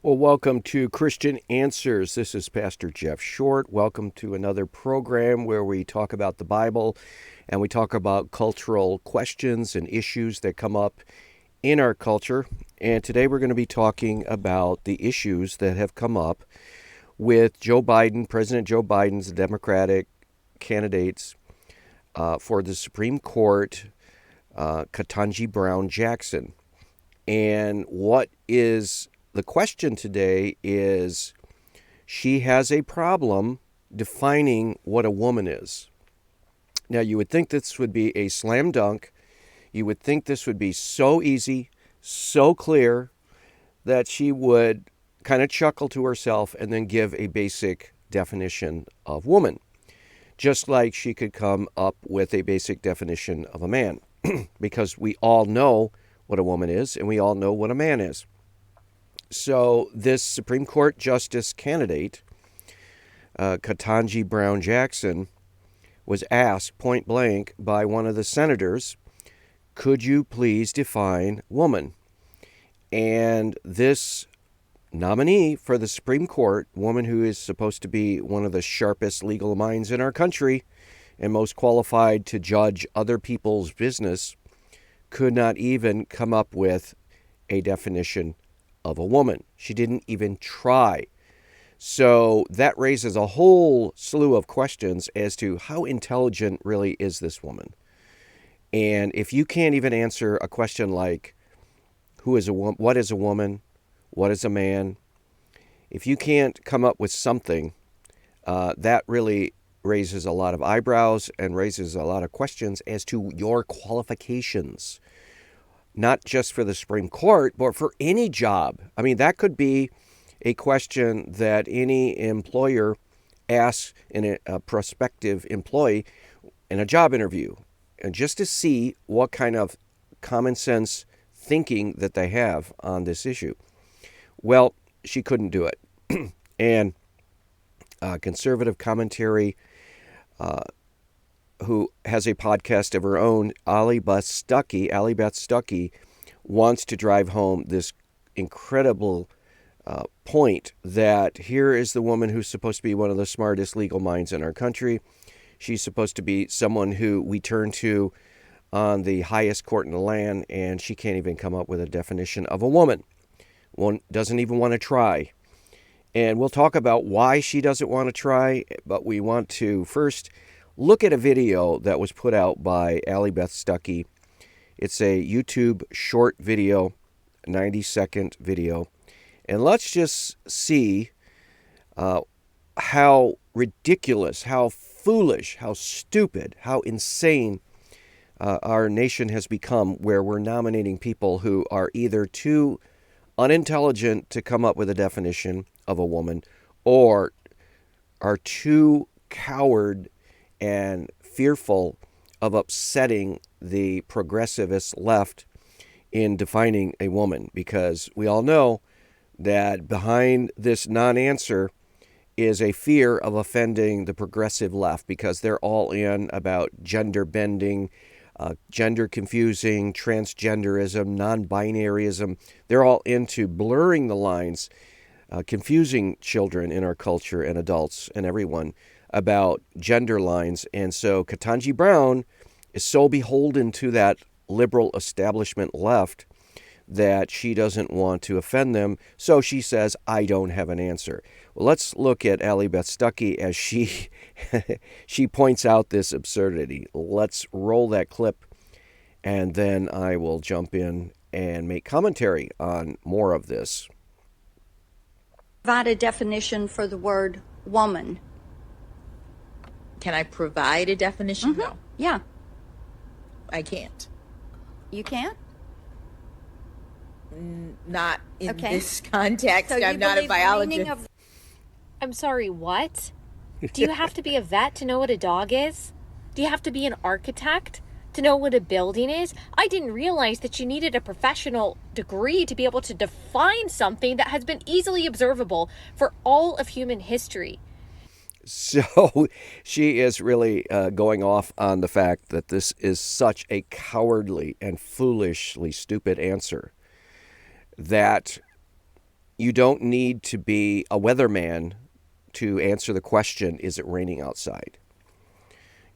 Well, welcome to Christian Answers. This is Pastor Jeff Short. Welcome to another program where we talk about the Bible and we talk about cultural questions and issues that come up in our culture. And today we're going to be talking about the issues that have come up with Joe Biden, President Joe Biden's Democratic candidates for the Supreme Court, Ketanji Brown Jackson. And what is the question today is she has a problem defining what a woman is. Now, you would think this would be a slam dunk. You would think this would be so easy, so clear, that she would kind of chuckle to herself and then give a basic definition of woman, just like she could come up with a basic definition of a man, because we all know what a woman is and we all know what a man is. So this Supreme Court Justice candidate, Ketanji Brown Jackson, was asked point blank by one of the senators, could you please define woman? And this nominee for the Supreme Court, woman who is supposed to be one of the sharpest legal minds in our country and most qualified to judge other people's business, could not even come up with a definition of a woman. She didn't even try. So that raises a whole slew of questions as to how intelligent really is this woman. And if you can't even answer a question like, what is a woman? What is a man? If you can't come up with something, that really raises a lot of eyebrows and raises a lot of questions as to your qualifications. Not just for the Supreme Court, but for any job. I mean, that could be a question that any employer asks in a prospective employee in a job interview, and just to see what kind of common sense thinking that they have on this issue. Well, she couldn't do it. And conservative commentary, who has a podcast of her own, Allie Beth Stuckey, wants to drive home this incredible point that here is the woman who's supposed to be one of the smartest legal minds in our country. She's supposed to be someone who we turn to on the highest court in the land, and she can't even come up with a definition of a woman. One doesn't even want to try. And we'll talk about why she doesn't want to try, but we want to first look at a video that was put out by Allie Beth Stuckey. It's a YouTube short video, 90-second video. And let's just see how ridiculous, how foolish, how stupid, how insane our nation has become, where we're nominating people who are either too unintelligent to come up with a definition of a woman or are too coward and fearful of upsetting the progressivist left in defining a woman, because we all know that behind this non-answer is a fear of offending the progressive left, because they're all in about gender bending, gender confusing, transgenderism, non-binaryism. They're all into blurring the lines, confusing children in our culture and adults and everyone about gender lines. And so Ketanji Brown is so beholden to that liberal establishment left that she doesn't want to offend them. So she says, I don't have an answer. Well, let's look at Allie Beth Stuckey as she she points out this absurdity. Let's roll that clip, and then I will jump in and make commentary on more of this. Provide a definition for the word woman. Can I provide a definition? No. Yeah. I can't. You can't? Not in Okay. this context. So you I'm not a believe the meaning biologist. I'm sorry, what? Do you have to be a vet to know what a dog is? Do you have to be an architect to know what a building is? I didn't realize that you needed a professional degree to be able to define something that has been easily observable for all of human history. So she is really going off on the fact that this is such a cowardly and foolishly stupid answer that You don't need to be a weatherman to answer the question, is it raining outside?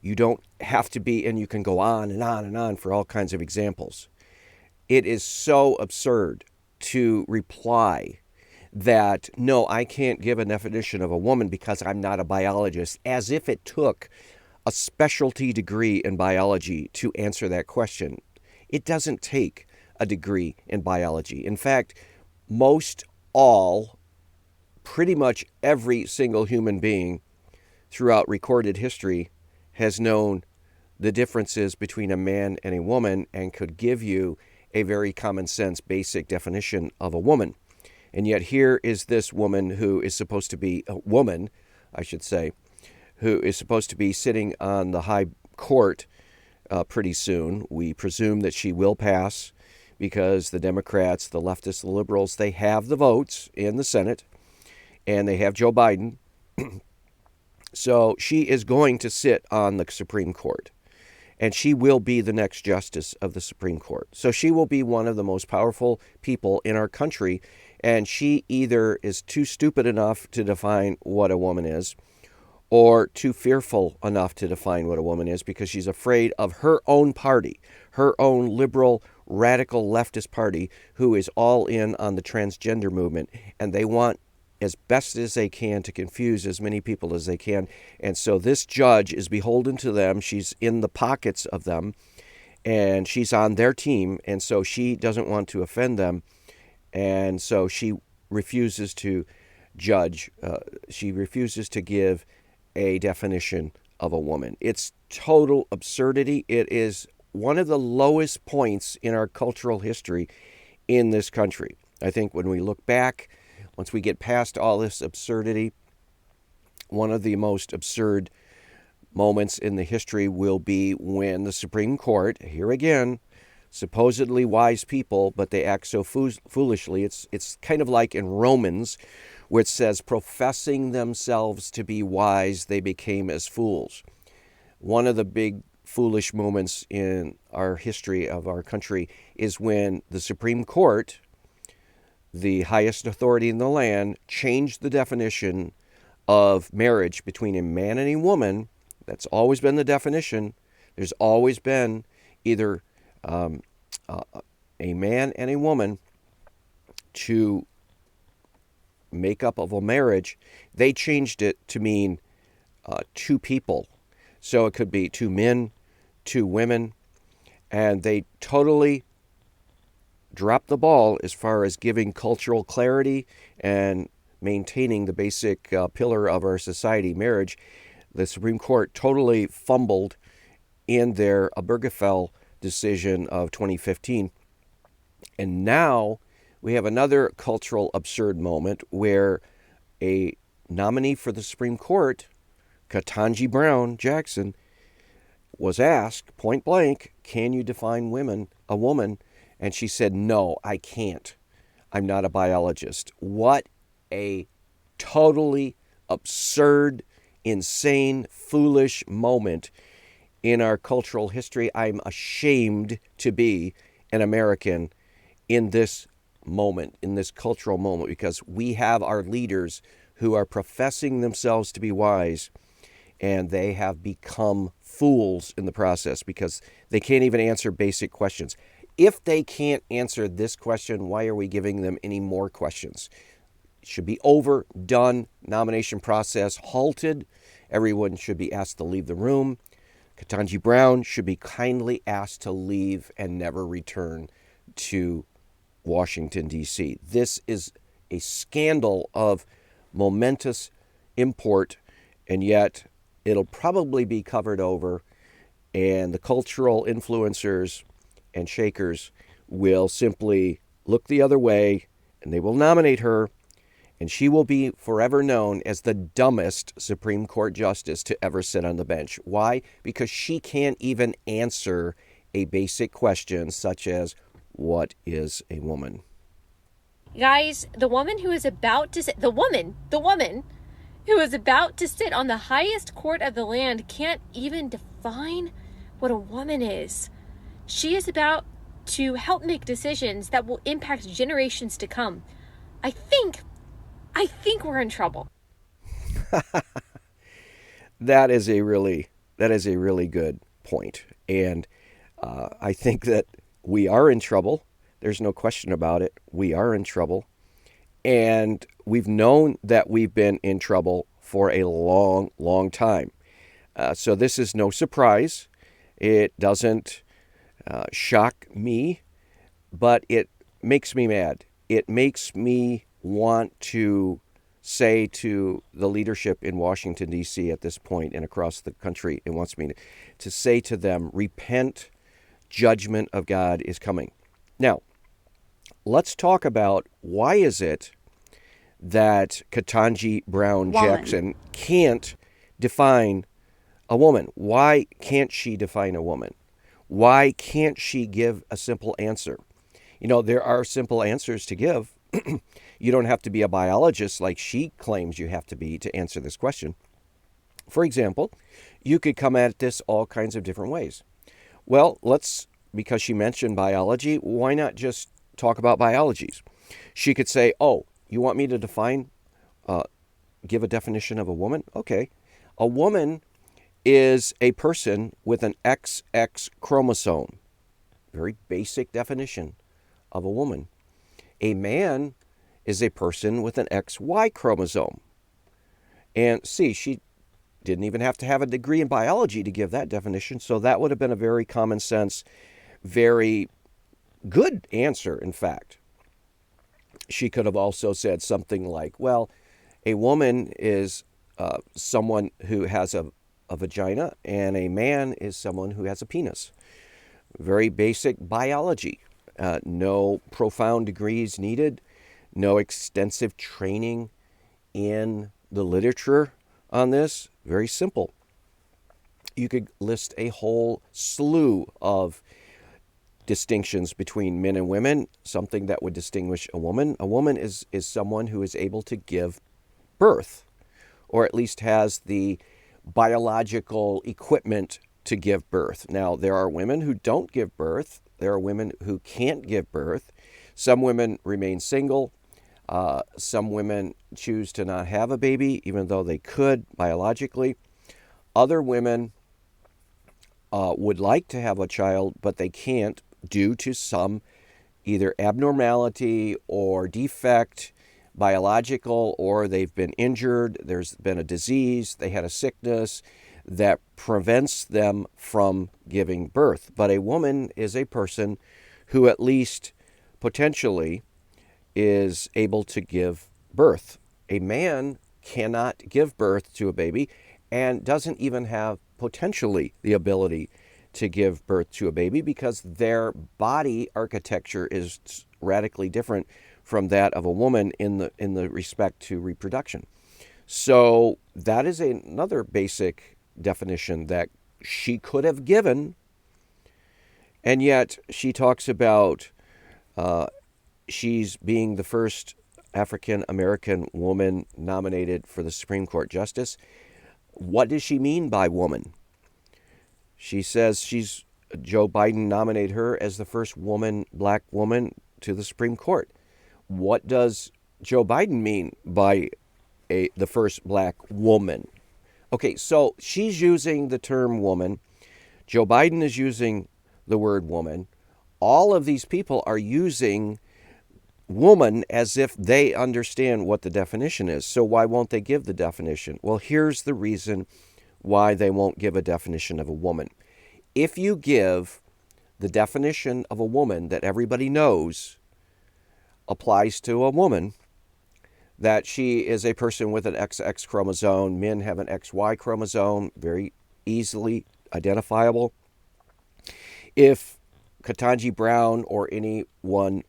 You don't have to be, and you can go on and on and on for all kinds of examples. It is so absurd to reply that, no, I can't give a definition of a woman because I'm not a biologist, as if it took a specialty degree in biology to answer that question. It doesn't take a degree in biology. In fact, pretty much every single human being throughout recorded history has known the differences between a man and a woman and could give you a very common sense basic definition of a woman. And yet here is this woman who is supposed to be a woman, I should say, who is supposed to be sitting on the high court pretty soon. We presume that she will pass because the Democrats, the leftists, the liberals, they have the votes in the Senate and they have Joe Biden. So she is going to sit on the Supreme Court, and she will be the next justice of the Supreme Court. So she will be one of the most powerful people in our country, and she either is too stupid enough to define what a woman is or too fearful enough to define what a woman is because she's afraid of her own party, her own liberal, radical leftist party who is all in on the transgender movement, and they want as best as they can to confuse as many people as they can. And so this judge is beholden to them. She's in the pockets of them, and she's on their team, and so she doesn't want to offend them, and so she refuses to judge. She refuses to give a definition of a woman. It's total absurdity. It is one of the lowest points in our cultural history in this country. I think when we look back, once we get past all this absurdity, one of the most absurd moments in the history will be when the Supreme Court, here again, supposedly wise people, but they act so foolishly. It's kind of like in Romans, where it says, professing themselves to be wise, they became as fools. One of the big foolish moments in our history of our country is when the Supreme Court, the highest authority in the land, changed the definition of marriage between a man and a woman. That's always been the definition. There's always been either a man and a woman to make up of a marriage. They changed it to mean two people. So it could be two men, two women, and they totally dropped the ball as far as giving cultural clarity and maintaining the basic pillar of our society, marriage. The Supreme Court totally fumbled in their Obergefell decision of 2015. And now we have another cultural absurd moment where a nominee for the Supreme Court, Ketanji Brown Jackson, was asked point blank, can you define a woman? And she said, no, I can't. I'm not a biologist. What a totally absurd, insane, foolish moment in our cultural history. I'm ashamed to be an American in this moment, in this cultural moment, because we have our leaders who are professing themselves to be wise, and they have become fools in the process because they can't even answer basic questions. If they can't answer this question, why are we giving them any more questions? It should be over, done, nomination process halted. Everyone should be asked to leave the room. Ketanji Brown should be kindly asked to leave and never return to Washington, D.C. This is a scandal of momentous import, and yet it'll probably be covered over, and the cultural influencers and shakers will simply look the other way, and they will nominate her, and she will be forever known as the dumbest Supreme Court justice to ever sit on the bench. Why? Because she can't even answer a basic question such as, what is a woman? Guys, the woman who is about to sit, the woman who is about to sit on the highest court of the land can't even define what a woman is. She is about to help make decisions that will impact generations to come. I think we're in trouble. That is a really good point, and I think that we are in trouble. There's no question about it. We are in trouble, and we've known that we've been in trouble for a long time. So this is no surprise. It doesn't shock me, but it makes me mad. It makes me want to say to the leadership in Washington, D.C. at this point and across the country, it wants me to say to them, repent, judgment of God is coming. Now, let's talk about why is it that Ketanji Brown Jackson can't define a woman? Why can't she define a woman? Why can't she give a simple answer? You know, there are simple answers to give. You don't have to be a biologist like she claims you have to be to answer this question. For example, you could come at this all kinds of different ways. Well, because she mentioned biology, why not just talk about biologies? She could say, oh, you want me to give a definition of a woman? Okay. A woman is a person with an XX chromosome. Very basic definition of a woman. A man is a person with an XY chromosome. And see, she didn't even have to have a degree in biology to give that definition, so that would have been a very common sense, very good answer, in fact. She could have also said something like, well, a woman is someone who has a vagina, and a man is someone who has a penis. Very basic biology. No profound degrees needed. No extensive training in the literature on this. Very simple. You could list a whole slew of distinctions between men and women, something that would distinguish a woman. A woman is someone who is able to give birth, or at least has the biological equipment to give birth. Now, there are women who don't give birth. There are women who can't give birth. Some women remain single. Some women choose to not have a baby, even though they could biologically. Other women would like to have a child, but they can't due to some either abnormality or defect, biological, or they've been injured, there's been a disease, they had a sickness that prevents them from giving birth. But a woman is a person who at least potentially is able to give birth. A man cannot give birth to a baby and doesn't even have potentially the ability to give birth to a baby because their body architecture is radically different from that of a woman in the respect to reproduction. So that is another basic definition that she could have given, and yet she talks about she's being the first African American woman nominated for the Supreme Court justice. What does she mean by woman? She says Joe Biden nominated her as the first black woman to the Supreme Court. What does Joe Biden mean by the first black woman? Okay, so she's using the term woman. Joe Biden is using the word woman. All of these people are using woman as if they understand what the definition is. So why won't they give the definition? Well, here's the reason why they won't give a definition of a woman. If you give the definition of a woman that everybody knows applies to a woman, that she is a person with an XX chromosome, men have an XY chromosome, very easily identifiable. If Ketanji Brown or anyone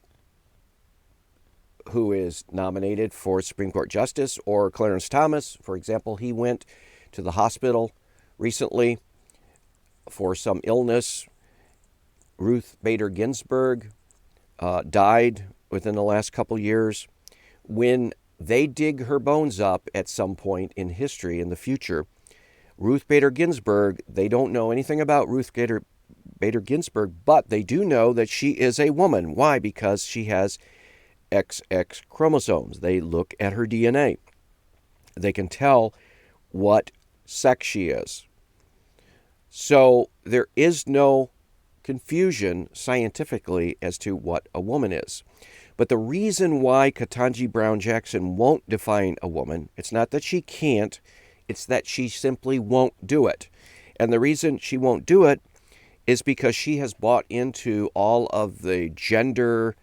who is nominated for Supreme Court Justice, or Clarence Thomas, for example, he went to the hospital recently for some illness. Ruth Bader Ginsburg died within the last couple years. When they dig her bones up at some point in history in the future, Ruth Bader Ginsburg, they don't know anything about Ruth Bader Ginsburg, but they do know that she is a woman. Why? Because she has XX chromosomes. They look at her DNA. They can tell what sex she is. So there is no confusion scientifically as to what a woman is. But the reason why Ketanji Brown Jackson won't define a woman, it's not that she can't, it's that she simply won't do it. And the reason she won't do it is because she has bought into all of the gender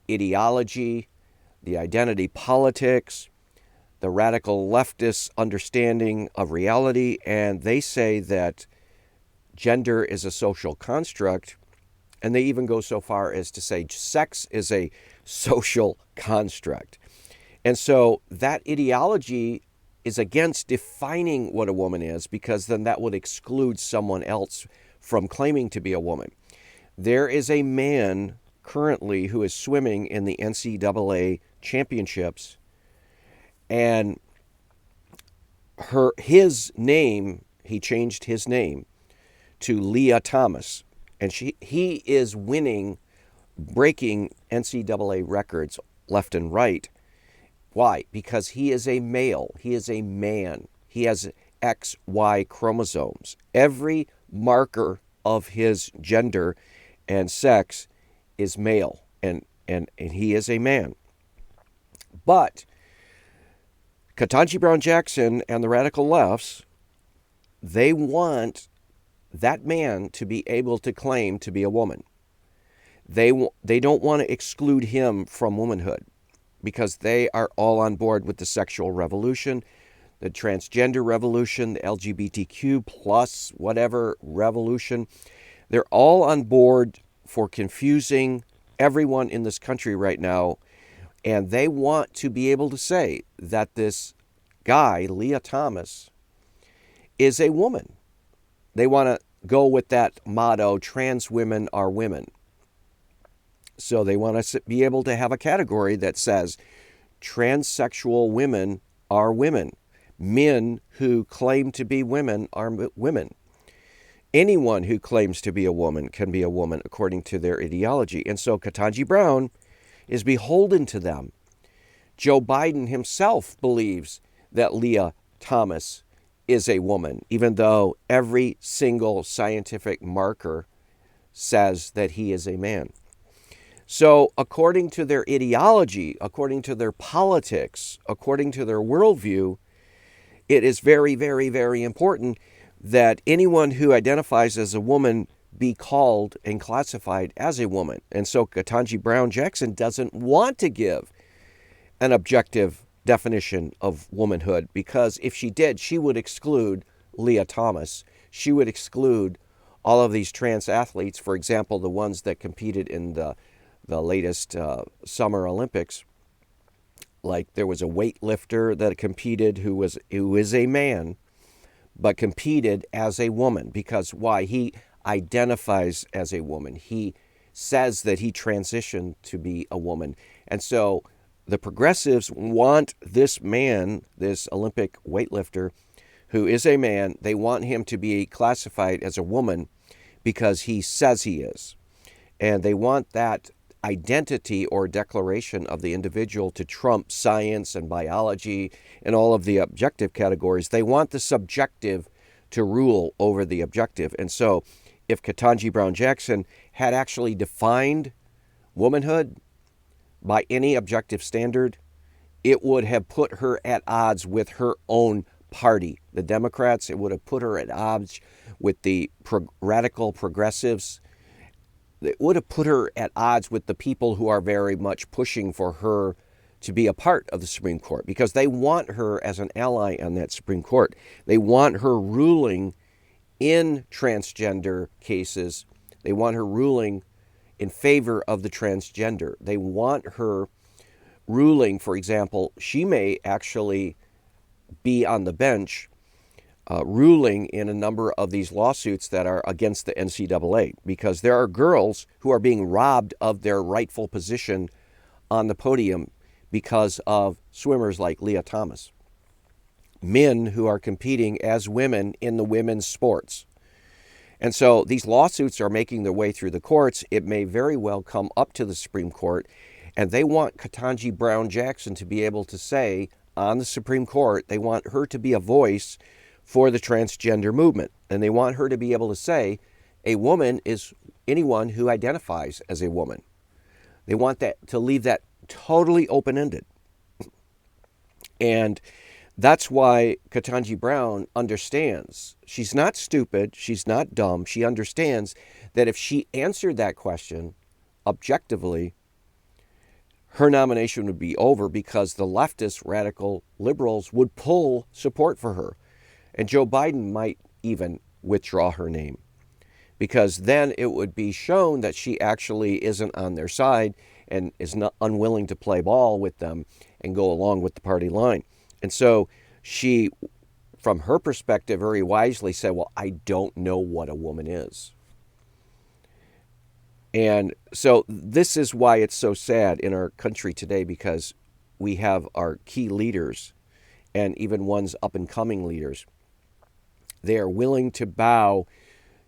ideology, the identity politics, the radical leftist understanding of reality, and they say that gender is a social construct, and they even go so far as to say sex is a social construct. And so that ideology is against defining what a woman is, because then that would exclude someone else from claiming to be a woman. There is a man currently who is swimming in the NCAA championships, and his name, he changed his name to Leah Thomas, and he is winning, breaking NCAA records left and right. Why? Because he is a male. He is a man. He has XY chromosomes. Every marker of his gender and sex is male, and he is a man. But Ketanji Brown Jackson and the radical lefts, they want that man to be able to claim to be a woman. They don't want to exclude him from womanhood, because they are all on board with the sexual revolution, the transgender revolution, the LGBTQ plus whatever revolution. They're all on board for confusing everyone in this country right now, and they want to be able to say that this guy, Leah Thomas, is a woman. They want to go with that motto, trans women are women. So they want to be able to have a category that says transsexual women are women. Men who claim to be women are women. Anyone who claims to be a woman can be a woman according to their ideology. And so Ketanji Brown is beholden to them. Joe Biden himself believes that Leah Thomas is a woman, even though every single scientific marker says that he is a man. So according to their ideology, according to their politics, according to their worldview, it is very, very, very important that anyone who identifies as a woman be called and classified as a woman. And so Ketanji Brown Jackson doesn't want to give an objective definition of womanhood, because if she did, she would exclude Leah Thomas. She would exclude all of these trans athletes, for example, the ones that competed in the latest Summer Olympics. Like there was a weightlifter that competed who is a man, but competed as a woman. Because why? He identifies as a woman. He says that he transitioned to be a woman. And so the progressives want this man, this Olympic weightlifter, who is a man, they want him to be classified as a woman because he says he is. And they want that identity or declaration of the individual to trump science and biology and all of the objective categories. They want the subjective to rule over the objective. And so if Ketanji Brown Jackson had actually defined womanhood by any objective standard, it would have put her at odds with her own party, the Democrats. It would have put her at odds with the radical progressives. It would have put her at odds with the people who are very much pushing for her to be a part of the Supreme Court, because they want her as an ally on that Supreme Court. They want her ruling in transgender cases. They want her ruling in favor of the transgender. They want her ruling, for example, she may actually be on the bench ruling in a number of these lawsuits that are against the NCAA, because there are girls who are being robbed of their rightful position on the podium because of swimmers like Leah Thomas. Men who are competing as women in the women's sports. And so these lawsuits are making their way through the courts. It may very well come up to the Supreme Court. And they want Ketanji Brown Jackson to be able to say on the Supreme Court, they want her to be a voice for the transgender movement. And they want her to be able to say a woman is anyone who identifies as a woman. They want that to leave that totally open-ended. And that's why Ketanji Brown understands. She's not stupid. She's not dumb. She understands that if she answered that question objectively, her nomination would be over because the leftist radical liberals would pull support for her. And Joe Biden might even withdraw her name, because then it would be shown that she actually isn't on their side and is not unwilling to play ball with them and go along with the party line. And so she, from her perspective, very wisely said, well, I don't know what a woman is. And so this is why it's so sad in our country today, because we have our key leaders and even ones up-and-coming leaders. They are willing to bow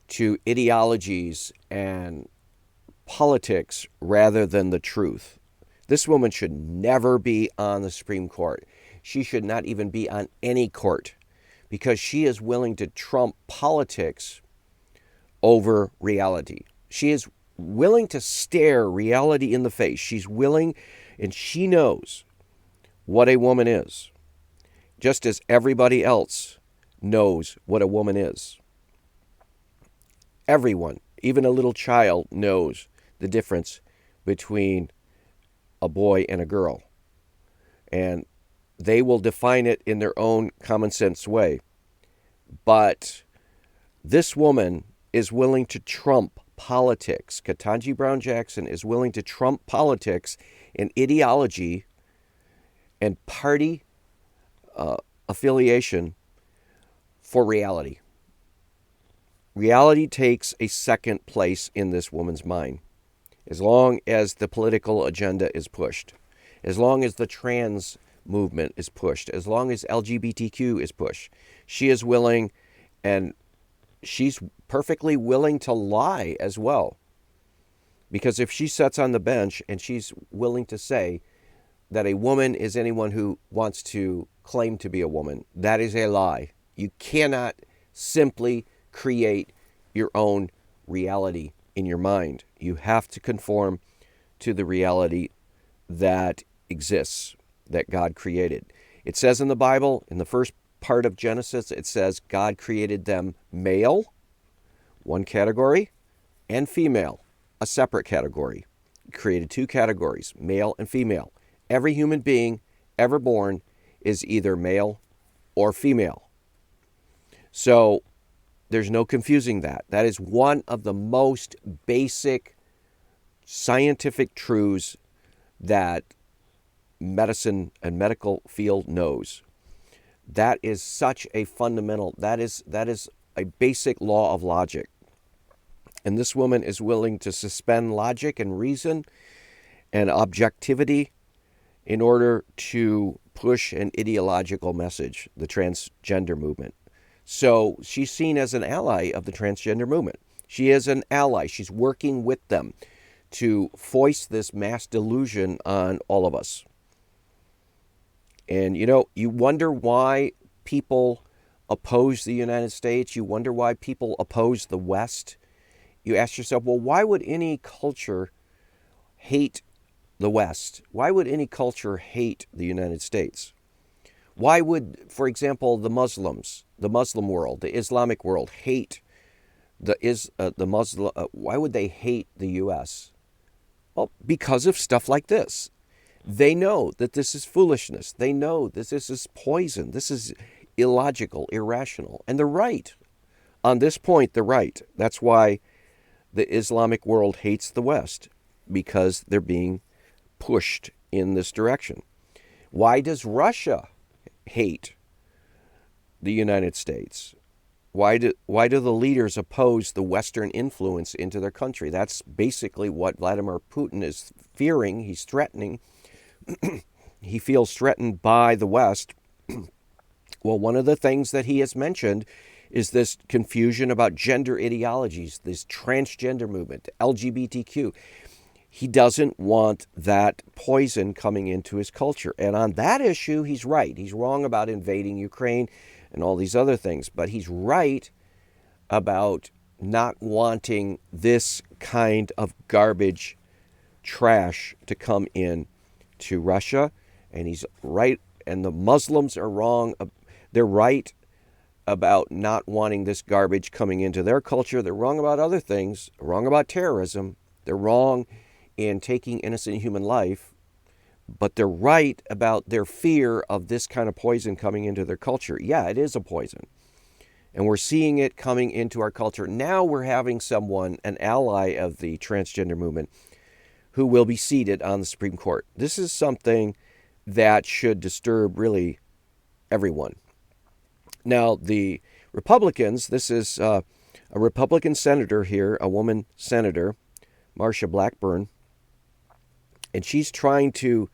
to ideologies and politics rather than the truth. This woman should never be on the Supreme Court. She should not even be on any court, because she is willing to trump politics over reality. She is willing to stare reality in the face. She's willing, and she knows what a woman is, just as everybody else knows what a woman is. Everyone, even a little child, knows the difference between a boy and a girl. And they will define it in their own common sense way. But this woman is willing to trump politics. Ketanji Brown Jackson is willing to trump politics and ideology and party affiliation for reality. Reality takes a second place in this woman's mind, as long as the political agenda is pushed, as long as the trans movement is pushed, as long as LGBTQ is pushed. She is willing, and she's perfectly willing to lie as well. Because if she sits on the bench and she's willing to say that a woman is anyone who wants to claim to be a woman, that is a lie. You cannot simply create your own reality in your mind. You have to conform to the reality that exists, that God created. It says in the Bible, in the first part of Genesis, it says God created them male, one category, and female, a separate category. He created two categories, male and female. Every human being ever born is either male or female. So there's no confusing that. That is one of the most basic scientific truths that medicine and medical field knows. That is such a fundamental, that is a basic law of logic. And this woman is willing to suspend logic and reason and objectivity in order to push an ideological message, the transgender movement. So she's seen as an ally of the transgender movement. She is an ally. She's working with them to foist this mass delusion on all of us. And, you wonder why people oppose the United States. You wonder why people oppose the West. You ask yourself, well, why would any culture hate the West? Why would any culture hate the United States? Why would, for example, the Muslims, the Muslim world, the Islamic world hate the Muslim? Why would they hate the U.S.? Well, because of stuff like this. They know that this is foolishness. They know that this is poison. This is illogical, irrational. And they're right. On this point, they're right. That's why the Islamic world hates the West, because they're being pushed in this direction. Why does Russia hate the United States? Why do the leaders oppose the Western influence into their country? That's basically what Vladimir Putin is fearing. He's threatening. He feels threatened by the West. Well, one of the things that he has mentioned is this confusion about gender ideologies, this transgender movement, LGBTQ. he doesn't want that poison coming into his culture. And on that issue, he's right. He's wrong about invading Ukraine and all these other things. But he's right about not wanting this kind of garbage trash to come in to Russia. And he's right. And the Muslims are wrong. They're right about not wanting this garbage coming into their culture. They're wrong about other things, wrong about terrorism. They're wrong in taking innocent human life, but they're right about their fear of this kind of poison coming into their culture. Yeah, it is a poison. And we're seeing it coming into our culture. Now we're having someone, an ally of the transgender movement, who will be seated on the Supreme Court. This is something that should disturb really everyone. Now, the Republicans, this is a Republican senator here, a woman senator, Marsha Blackburn, and she's trying to,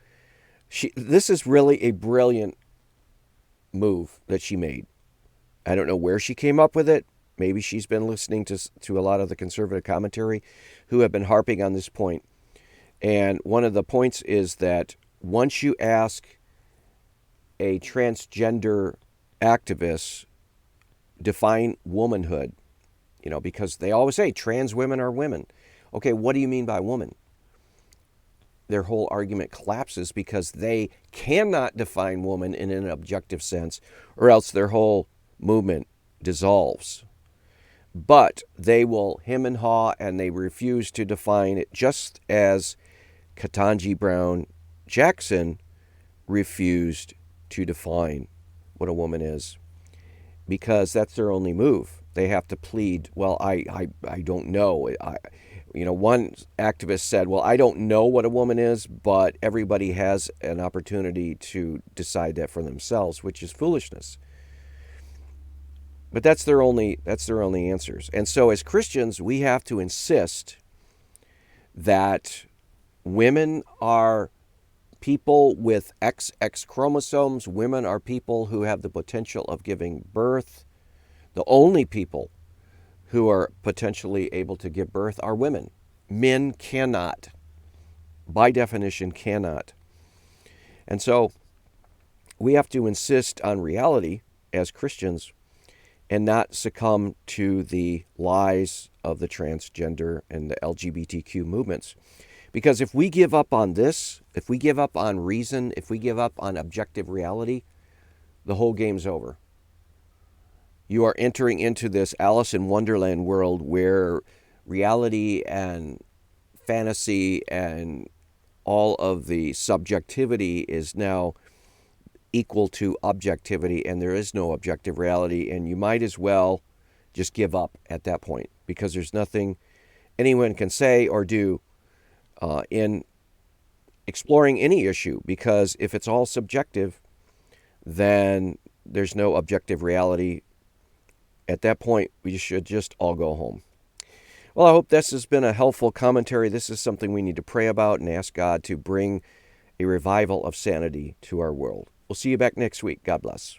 this is really a brilliant move that she made. I don't know where she came up with it. Maybe she's been listening to a lot of the conservative commentary who have been harping on this point. And one of the points is that once you ask a transgender activist define womanhood, because they always say trans women are women. Okay, what do you mean by woman? Their whole argument collapses because they cannot define woman in an objective sense, or else their whole movement dissolves. But they will hem and haw, and they refuse to define it, just as Ketanji Brown Jackson refused to define what a woman is, because that's their only move. They have to plead, well, I don't know. One activist said, well, I don't know what a woman is, but everybody has an opportunity to decide that for themselves, which is foolishness. But that's their only answers. And so as Christians, we have to insist that women are people with XX chromosomes. Women are people who have the potential of giving birth. The only people who are potentially able to give birth are women. Men cannot. By definition, cannot. And so we have to insist on reality as Christians and not succumb to the lies of the transgender and the LGBTQ movements. Because if we give up on this, if we give up on reason, if we give up on objective reality, the whole game's over. You are entering into this Alice in Wonderland world where reality and fantasy and all of the subjectivity is now equal to objectivity, and there is no objective reality, and you might as well just give up at that point, because there's nothing anyone can say or do in exploring any issue, because if it's all subjective, then there's no objective reality. At that point, we should just all go home. Well, I hope this has been a helpful commentary. This is something we need to pray about and ask God to bring a revival of sanity to our world. We'll see you back next week. God bless.